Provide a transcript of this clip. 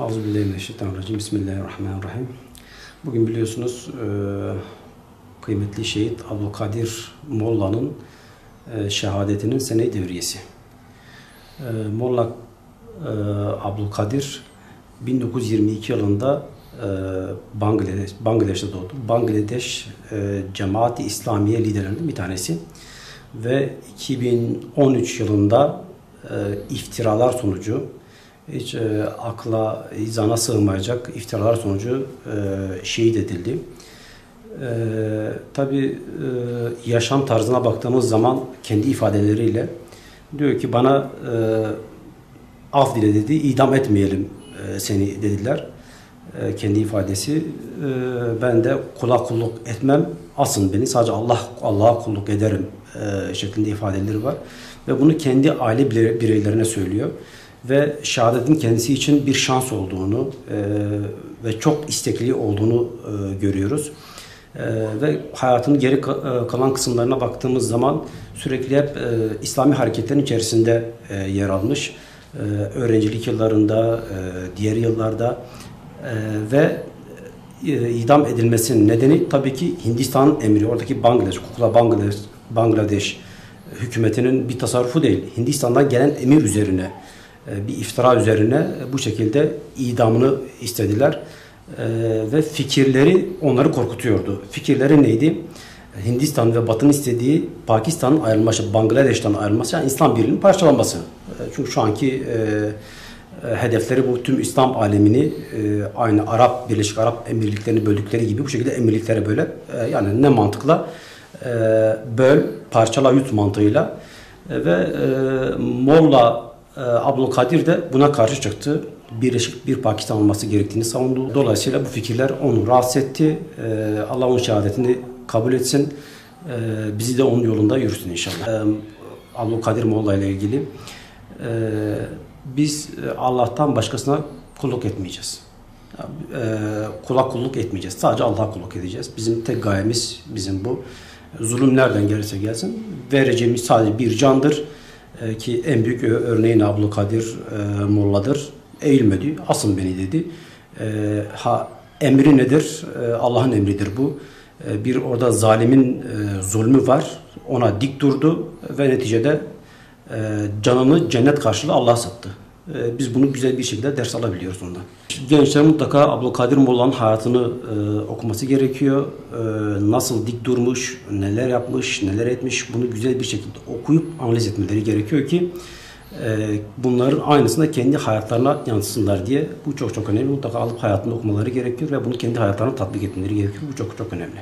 Euzubillahimineşşeytanirracim. Bismillahirrahmanirrahim. Bugün biliyorsunuz kıymetli şehit Abdülkadir Molla'nın şehadetinin sene-i devriyesi. Molla Abdülkadir 1922 yılında Bangladeş'te doğdu. Bangladeş Cemaat-i İslamiye liderlerinden bir tanesi. Ve 2013 yılında iftiralar sonucu, hiç akla, izana sığmayacak iftiralar sonucu şehit edildi. Tabi yaşam tarzına baktığımız zaman kendi ifadeleriyle diyor ki bana af dile dedi, idam etmeyelim seni dediler. Kendi ifadesi, ben de kula kulluk etmem, asın beni, sadece Allah'a kulluk ederim şeklinde ifadeleri var. Ve bunu kendi aile bireylerine söylüyor. Ve şehadetin kendisi için bir şans olduğunu ve çok istekli olduğunu görüyoruz. Ve hayatının geri kalan kısımlarına baktığımız zaman sürekli hep İslami hareketlerin içerisinde yer almış. Öğrencilik yıllarında, diğer yıllarda ve idam edilmesinin nedeni tabii ki Hindistan'ın emri, oradaki Bangladeş hükümetinin bir tasarrufu değil. Hindistan'dan gelen emir üzerine, bir iftira üzerine bu şekilde idamını istediler. Ve fikirleri onları korkutuyordu. Fikirleri neydi? Hindistan ve Batı'nın istediği Pakistan'ın ayrılması, Bangladeş'ten ayrılması, yani İslam birliğinin parçalanması. Çünkü şu anki hedefleri bu tüm İslam alemini aynı Birleşik Arap Emirliklerini böldükleri gibi bu şekilde emirliklere böyle yani ne mantıkla böl, parçala, yut mantığıyla ve Molla Abdülkadir de buna karşı çıktı. Birleşik bir Pakistan olması gerektiğini savundu. Dolayısıyla bu fikirler onu rahatsız etti. Allah onun şehadetini kabul etsin. Bizi de onun yolunda yürüsün inşallah. Abdülkadir Molla ile ilgili biz Allah'tan başkasına kulluk etmeyeceğiz. Kula kulluk etmeyeceğiz. Sadece Allah'a kulluk edeceğiz. Bizim tek gayemiz bu. Zulüm nereden gelirse gelsin vereceğimiz sadece bir candır. Ki en büyük örneğin Abdülkadir Molla'dır. Eğilmedi, asın beni dedi. Emri nedir? Allah'ın emridir bu. Bir orada zalimin zulmü var. Ona dik durdu ve neticede canını cennet karşılığı Allah'a sattı. Biz bunu güzel bir şekilde ders alabiliyoruz ondan. Gençler mutlaka Abdülkadir Molla'nın hayatını okuması gerekiyor. Nasıl dik durmuş, neler yapmış, neler etmiş, bunu güzel bir şekilde okuyup analiz etmeleri gerekiyor ki bunların aynısını kendi hayatlarına yansısınlar diye. Bu çok önemli. Mutlaka alıp hayatını okumaları gerekiyor ve bunu kendi hayatlarına tatbik etmeleri gerekiyor. Bu çok önemli.